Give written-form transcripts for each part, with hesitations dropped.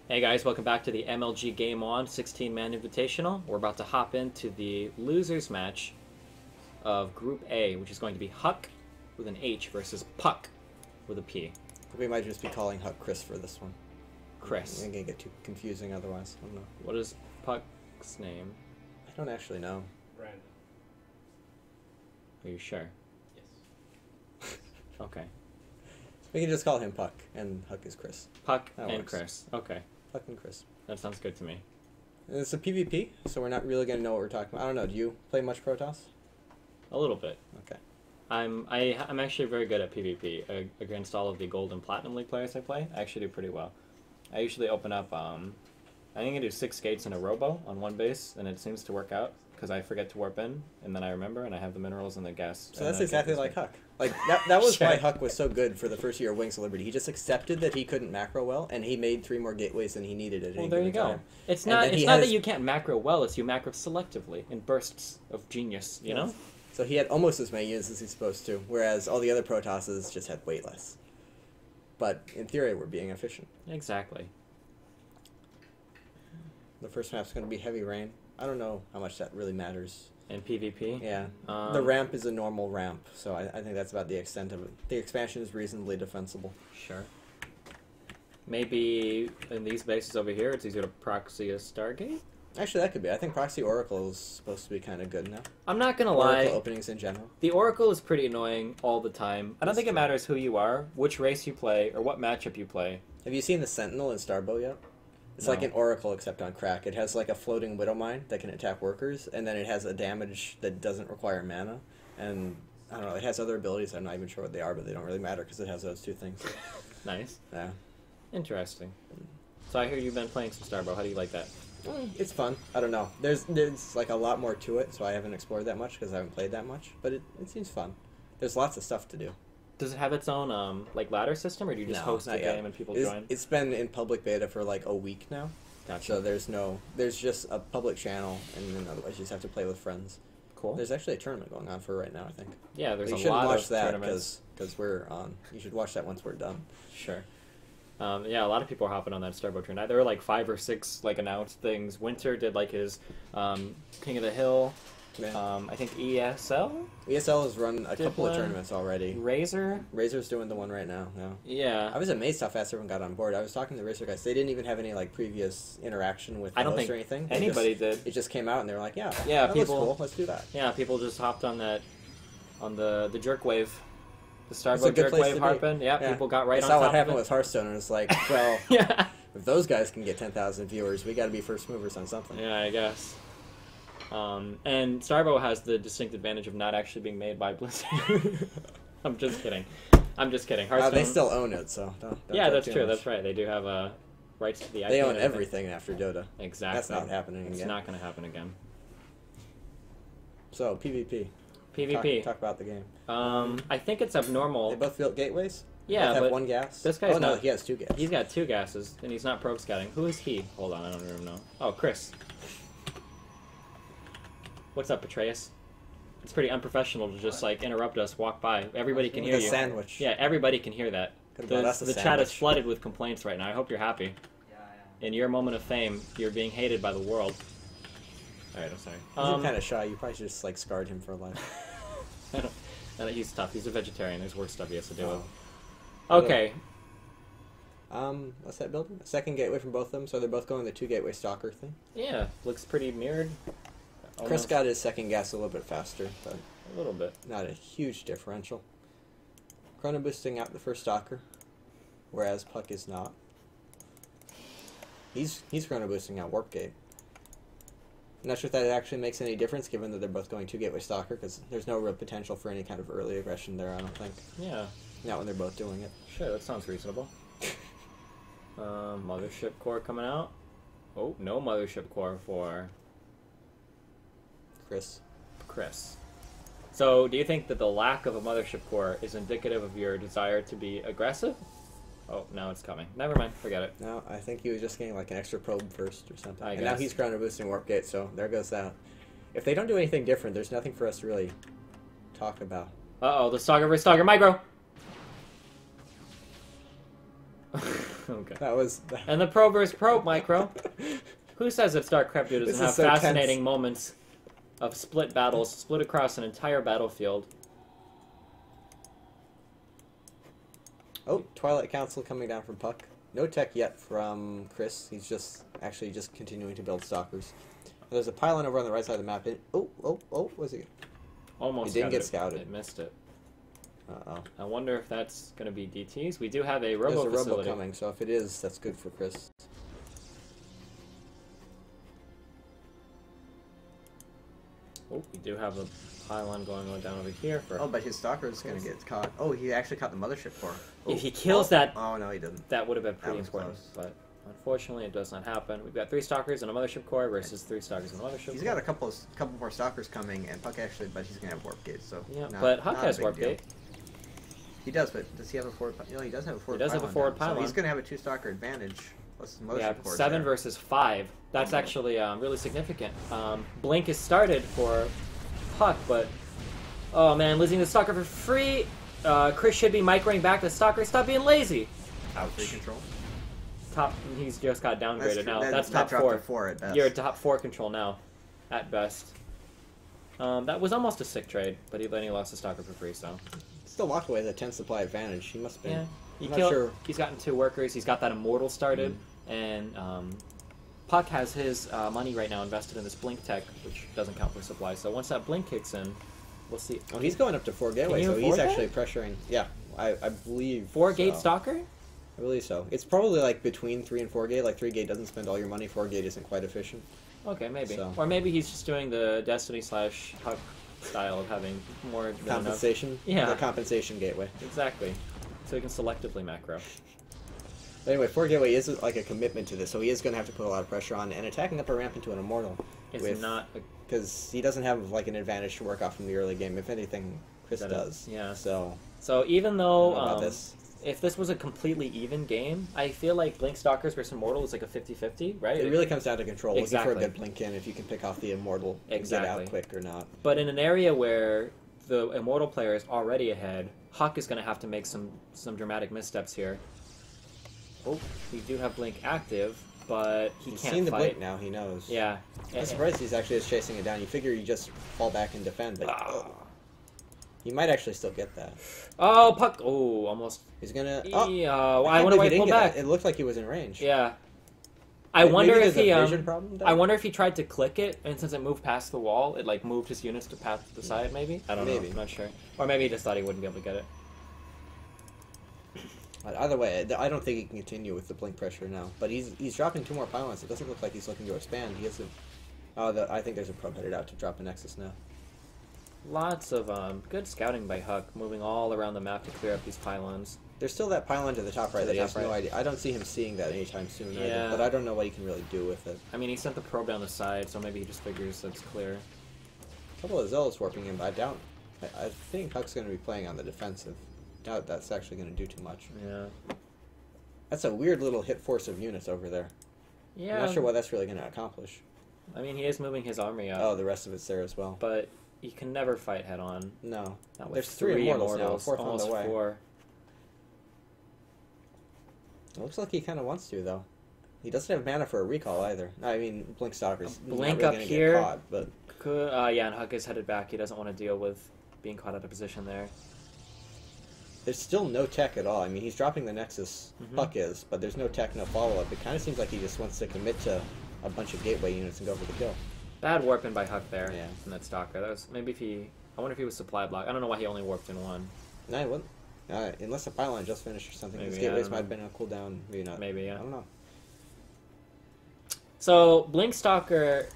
Hey guys, welcome back to the MLG GameOn 16-man Invitational. We're about to hop into the losers match of Group A, which is going to be Huck with an H versus Puck with a P. We might just be calling Huck Chris for this one. Chris. It's gonna get too confusing otherwise. I don't know. What is Puck's name? I don't actually know. Brandon. Are you sure? Yes. Okay. We can just call him Puck, and Huck is Chris. Puck That and works. Chris. Okay. Puck and Chris. That sounds good to me. And it's a PvP, so we're not really gonna know what we're talking about. I don't know. Do you play much Protoss? A little bit. Okay. I'm actually very good at PvP against all of the Gold and Platinum League players I play. I actually do pretty well. I usually open up, I think I do 6 gates in a robo on one base, and it seems to work out because I forget to warp in, and then I remember, and I have the minerals and the gas. So that's exactly like Huck. Like that was Sure. why Huck was so good for the first year of Wings of Liberty. He just accepted that he couldn't macro well, and he made 3 more gateways than he needed at Well, any there you given go. time. It's And not. then It's he not has- that you can't macro well. It's you macro selectively in bursts of genius. You know. So he had almost as many units as he's supposed to, whereas all the other Protosses just had way less. But in theory, we're being efficient. Exactly. The first map's going to be Heavy Rain. I don't know how much that really matters. In PvP. Yeah. The ramp is a normal ramp, so I think that's about the extent of it. The expansion is reasonably defensible. Sure. Maybe in these bases over here, it's easier to proxy a Stargate. Actually, that could be. I think Proxy Oracle is supposed to be kind of good now. I'm not gonna Oracle lie. openings in general. The Oracle is pretty annoying all the time. I don't That's think it true. matters who you are, which race you play, or what matchup you play. Have you seen the Sentinel in Starbow yet? It's No. like an Oracle except on crack. It has like a floating Widow Mine that can attack workers, and then it has a damage that doesn't require mana. And I don't know, it has other abilities. I'm not even sure what they are, but they don't really matter because it has those 2 things. Nice. Yeah. Interesting. So I hear you've been playing some Starbow. How do you like that? It's fun. I don't know. There's like a lot more to it, so I haven't explored that much because I haven't played that much. But it seems fun. There's lots of stuff to do. Does it have its own like ladder system, or do you just No, host not a yet. game and people It's- join? It's been in public beta for like a week now. Gotcha. So there's just a public channel, and then otherwise you just have to play with friends. Cool. There's actually a tournament going on for right now, I think. Yeah, there's you a should lot watch of that tournaments. because we're on. You should watch that once we're done. Sure. Yeah, a lot of people are hopping on that Starbow trend. There were like 5 or 6 like announced things. Winter did like his King of the Hill. Yeah. I think ESL. ESL has run a Did couple of one. tournaments already. Razor. Razor's doing the one right now. Yeah. I Yeah. was amazed how fast everyone got on board. I was talking to the Razor guys. They didn't even have any like previous interaction with the I don't host think or anything. anybody did. It just came out and they were like, yeah, Yeah, that people- looks cool. Let's do that. Yeah, people just hopped on that, on the jerk wave, the It's a Starbow good jerk place wave to be. harping. Yeah, people got right I on saw top what of happened it. with Hearthstone and it's like, well, Yeah. if those guys can get 10,000 viewers, we got to be first movers on something. Yeah, I guess. And Starbow has the distinct advantage of not actually being made by Blizzard. I'm just kidding. Hearthstone. They still own it, so don't Yeah, talk that's too true. much. That's right. They do have rights to the IP. They own and everything. everything after Dota. Exactly. That's not happening It's again. not going to happen again. So PvP. PvP. Talk about the game. I think it's abnormal. They both built gateways. Yeah, both have but 1 gas. this guy's oh no, not- he has 2 gas. He's got 2 gases, and he's not probe scouting. Who is he? Hold on, I don't even know. Oh, Chris. What's up, Petraeus? It's pretty unprofessional to just like interrupt us, walk by. Everybody can With hear a you. sandwich. Yeah, everybody can hear that. Could've brought us a The chat is sandwich. flooded with complaints right now. I hope you're happy. Yeah, I am. In your moment of fame, you're being hated by the world. Alright, I'm sorry. He's kind of shy. You probably just like scarred him for life. I don't, he's tough. He's a vegetarian. There's worse stuff he has to deal with. Oh. Okay. What's that building? A second gateway from both of them, so they're both going the 2 gateway stalker thing. Yeah, looks pretty mirrored. Chris Almost. got his second gas a little bit faster, but A little bit. not a huge differential. Chrono boosting out the first stalker, whereas Puck is not. He's chrono boosting out Warp Gate. I'm not sure if that actually makes any difference, given that they're both going 2 gateway stalker, because there's no real potential for any kind of early aggression there, I don't think. Yeah, Not when they're both doing it. sure, that sounds reasonable. Mothership core coming out. Oh, no mothership core for Chris. Chris. So, do you think that the lack of a mothership core is indicative of your desire to be aggressive? Oh, now it's coming. Never mind, forget it. No, I think he was just getting like an extra probe first or something. I And now guess. he's chrono boosting Warp Gate, so there goes that. If they don't do anything different, there's nothing for us to really talk about. Uh-oh, the Stalker vs. Stalker micro! Okay. That was. And the pro versus pro, Micro. Who says that StarCraft 2 doesn't This have is so fascinating tense. moments of split battles, split across an entire battlefield? Oh, Twilight Council coming down from Puck. No tech yet from Chris. He's just continuing to build stalkers. There's a pylon over on the right side of the map. Oh, was he? Almost He didn't got get it. scouted. It missed it. Uh-oh. I wonder if that's going to be DTs. We do have a There's robo a robo facility. coming, so if it is, that's good for Chris. Oh, we do have a pylon going on down over here. For Oh, but his stalker is going to get caught. Oh, he actually caught the mothership core. If he kills that, Oh, no, he didn't. that would have been pretty was important. close. But unfortunately, it does not happen. We've got 3 stalkers and a mothership core versus 3 stalkers and a mothership He's core. got a couple more stalkers coming, and Puck actually, but he's going to have warp gate, so. Yeah, not- but Huck not a has big warp deal. gate. He does, but does he have a forward? No, he does have a forward. He does have a pylon forward down, so pylon. he's going to have a 2-stalker advantage. Plus the Yeah, mothership core 7 there. versus 5. That's actually really significant. Blink is started for Puck, but oh man, losing the stalker for free. Chris should be microing back the stalker. Stop being lazy. Out free control. Top. He's just got downgraded now. That's that top dropped 4. to 4 at best. You're at top 4 control now, at best. That was almost a sick trade, but then he lost the stalker for free. So Still walked away with a 10 supply advantage. He must have been. yeah, he I'm not killed. sure. He's gotten 2 workers. He's got that immortal started, and Puck has his money right now invested in this blink tech, which doesn't count for supply. So once that blink kicks in, we'll see. Oh, he's going up to 4 gateway, you so he's afford that? actually pressuring. Yeah, I believe. 4 gate so. stalker? I believe so. It's probably like between 3 and 4 gate. Like 3 gate doesn't spend all your money. 4 gate isn't quite efficient. Okay, maybe. So. Or maybe he's just doing the Destiny / Huck style of having more than enough. Compensation. Yeah. The compensation gateway. Exactly. So he can selectively macro. But anyway, 4 gateway is like a commitment to this, so he is going to have to put a lot of pressure on, and attacking up a ramp into an immortal. It's not a, because he doesn't have like an advantage to work off from the early game. If anything, Chris That does. is- yeah. So so even I though don't know about this. if this was a completely even game, I feel like Blink Stalkers versus Immortal is like a 50-50, right? It really comes down to control. Looking for a Exactly. good blink in if you can pick off the immortal and Exactly. get out quick or not. But in an area where the Immortal player is already ahead, Huck is going to have to make some dramatic missteps here. Oh, we do have Blink active, but he He's can't seen the fight. blink now. He knows. Yeah. I'm surprised he's actually just chasing it down. You figure you just fall back and defend, but Ah. he might actually still get that. Oh, Puck! Oh, almost. He's gonna. Yeah, Oh, I can't wonder believe why he didn't pulled get back. that. It looked like he was in range. Yeah. I Maybe wonder if there's he a vision problem there? I wonder if he tried to click it, and since it moved past the wall, it like moved his units to path to the side. Maybe I don't know. Maybe. I'm not sure. Or maybe he just thought he wouldn't be able to get it. But either way, I don't think he can continue with the blink pressure now. But he's dropping 2 more pylons. It doesn't look like he's looking to expand. He has a. Oh, I think there's a probe headed out to drop a Nexus now. Lots of good scouting by Huck, moving all around the map to clear up these pylons. There's still that pylon to the top right To the that he has top no right. idea. I don't see him seeing that anytime soon Yeah. either. But I don't know what he can really do with it. I mean, he sent the probe down the side, so maybe he just figures it's clear. A couple of Zealots warping in, but I doubt. I think Huck's going to be playing on the defensive. Doubt that's actually going to do too much. Yeah. That's a weird little hit force of units over there. Yeah. I'm not sure what that's really going to accomplish. I mean, he is moving his army up, Oh, the rest of it's there as well. but you can never fight head on. No. Not with There's 3 immortals now, 4th on almost the way. 4. It looks like he kind of wants to, though. He doesn't have mana for a recall either. I mean, Blink Stalker's Blink not up really gonna here. get caught, but Could, yeah, and Huck is headed back. He doesn't want to deal with being caught out of position there. there's still no tech at all. I mean, he's dropping the Nexus, Mhm. Puck is, but there's no tech, no follow-up. It kind of seems like he just wants to commit to a bunch of gateway units and go for the kill. Bad warping by Huck there. Yeah. In that stalker. That was maybe if he. I wonder if he was supply block. I don't know why he only warped in one. No, he wouldn't. Unless the pylon just finished or something. Maybe, These I gateways don't might have know. been on cooldown, maybe not. Maybe, yeah. I don't know. So Blink Stalker,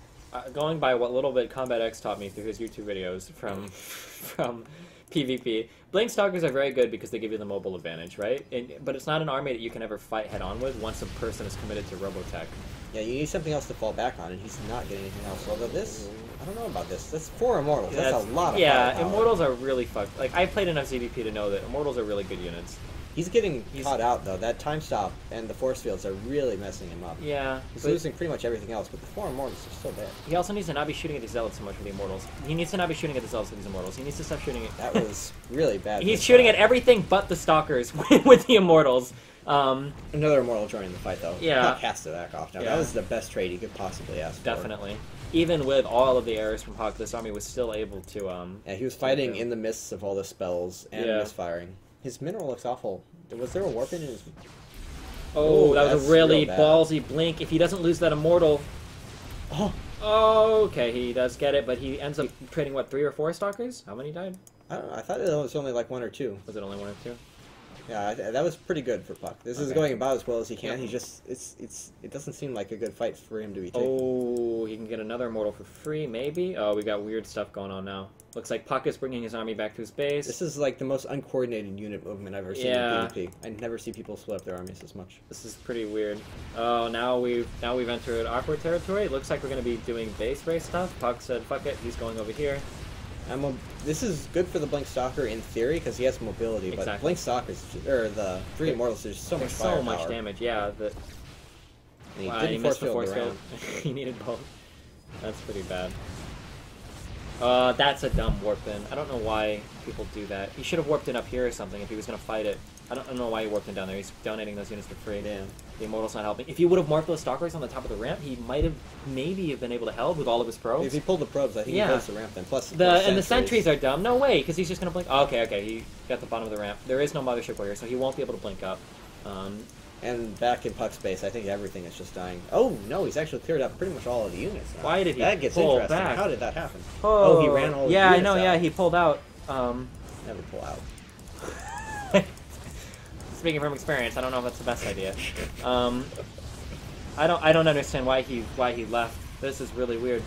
going by what Little Bit Combat X taught me through his YouTube videos from PvP, Blink Stalkers are very good because they give you the mobile advantage, right? But it's not an army that you can ever fight head on with once a person is committed to Robotech. Yeah, you need something else to fall back on, and he's not getting anything else. Although this, I don't know about this. That's 4 Immortals. That's a lot of yeah. firepower. Immortals are really fucked. Like I've played enough ZVP to know that Immortals are really good units. He's getting caught out, though. That time stop and the force fields are really messing him up. Yeah. He's but losing pretty much everything else, but the 4 Immortals are still there. he also needs to not be shooting at the Zealots so much with the Immortals. He needs to not be shooting at the Zealots with these Immortals. He needs to stop shooting at... That was really bad. He's shooting at everything but the Stalkers with the Immortals. Another Immortal joining the fight, though. Yeah. Puck has to back off now. Yeah. That was the best trade he could possibly ask for. Definitely. Even with all of the errors from Puck, this army was still able to. Yeah, he was fighting in the midst of all the spells and Yeah. misfiring. His mineral looks awful. Was there a warp in his... Oh, Ooh, that was that's a really real bad. ballsy blink. If he doesn't lose that Immortal... Oh, Oh, okay, he does get it, but he ends up trading, what, 3 or 4 Stalkers? How many died? I don't know. I thought it was only like 1 or 2. Was it only 1 or 2? Yeah, that was pretty good for Puck. This is Okay. going about as well as he can. Yeah. He just... It doesn't seem like a good fight for him to be taking. Oh, he can get another Immortal for free, maybe? Oh, we got weird stuff going on now. Looks like Puck is bringing his army back to his base. This is like the most uncoordinated unit movement I've ever seen Yeah. in PvP. I never see people split up their armies as much. This is pretty weird. Oh, now we've entered awkward territory. It looks like we're going to be doing base race stuff. Puck said, fuck it, he's going over here. This is good for the Blink Stalker in theory because he has mobility, but Exactly. Blink Stalkers, or the 3 Immortals, there's so much There's so firepower. much damage, yeah. And he Wow, didn't he missed the force force field field. around. He needed both. That's pretty bad. That's a dumb warp in. I don't know why people do that. He should have warped in up here or something if he was going to fight it. I don't know why he warped in down there. He's donating those units for free. Yeah. The Immortal's not helping. If he would have marked those Stalkers on the top of the ramp, he might have maybe have been able to help with all of his probes. If he pulled the probes, I think Yeah. he builds the ramp then. Plus, The sentries are dumb. No way, because he's just going to blink. Oh, okay, he got the bottom of the ramp. There is no Mothership Warrior, so he won't be able to blink up. And back in Puck's base, I think everything is just dying. Oh, no, he's actually cleared up pretty much all of the units now. Why did he That gets pull interesting. back? How did that happen? Oh, he ran all the Yeah, I units know, out. yeah, he pulled out. Never pull out. Speaking from experience, I don't know if that's the best idea. I don't understand why he left. This is really weird.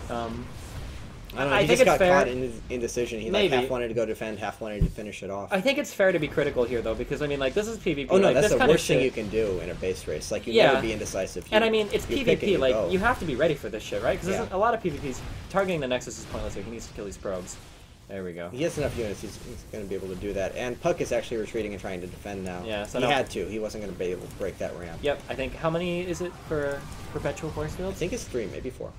I don't know, I he think just it's got fair. caught in his indecision. He Maybe. like half wanted to go defend, half wanted to finish it off. I think it's fair to be critical here, though, because I mean, like, this is PvP. Oh no, like, that's this the kind of worst thing shit- you can do in a base race. Like you Yeah. never be indecisive. And I mean, it's you pick and PvP. you Like, go. you have to be ready for this shit, right? Because Yeah. a lot of PvPs targeting the Nexus is pointless here. He needs to kill these probes. There we go. He has enough units. He's going to be able to do that. And Puck is actually retreating and trying to defend now. Yeah, so he now- had to. He wasn't going to be able to break that ramp. Yep. I think how many is it for perpetual force I fields? think it's 3, maybe 4.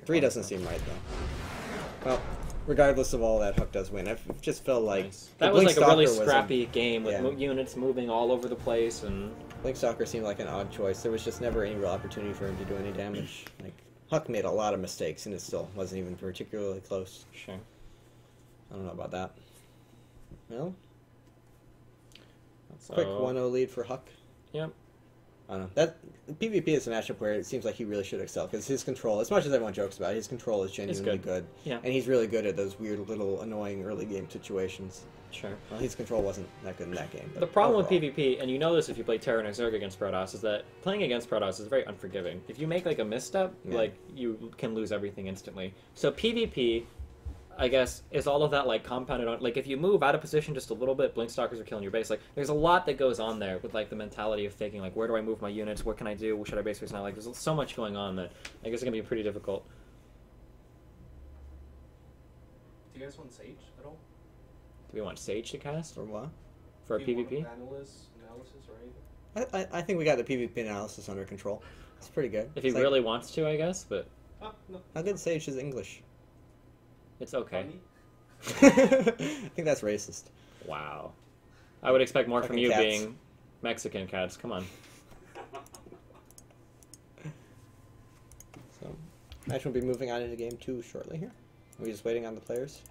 3 doesn't seem right though. Well, regardless of all that, Huck does win. I just felt like Nice. the That was Blink like a really Stalker was scrappy game with yeah. units moving all over the place and. Blink Stalker seemed like an odd choice. There was just never any real opportunity for him to do any damage. Like Huck made a lot of mistakes, and it still wasn't even particularly close. Sure. I don't know about that. Well, So, quick 1-0 lead for Huck. Yep. I don't know. That PvP is a matchup where it seems like he really should excel because his control, as much as everyone jokes about it, his control is genuinely good. Yeah. And he's really good at those weird little annoying early game situations. Sure. Well, his control wasn't that good in that game. But The problem overall. with PvP, and you know this if you play Terran or Zerg against Protoss, is that playing against Protoss is very unforgiving. If you make like a misstep, Yeah. like you can lose everything instantly. So PvP, I guess, is all of that like compounded on. Like if you move out of position just a little bit, Blink Stalkers are killing your base. Like there's a lot that goes on there with like the mentality of thinking like, where do I move my units? What can I do? Should I base race now? Like there's so much going on that I guess it's gonna be pretty difficult. Do you guys want Sage at all? Do we want Sage to cast Or what? for a Do you want PvP? analysis or anything? I think we got the PvP analysis under control. It's pretty good. If he It's like, really wants to, I guess, but Oh, no. How good Sage is English? it's okay. Funny. I think that's racist. Wow. I would expect more from Fucking you cats. being Mexican cats. Come on. So, match will be moving on into game 2 shortly here. Are we just waiting on the players?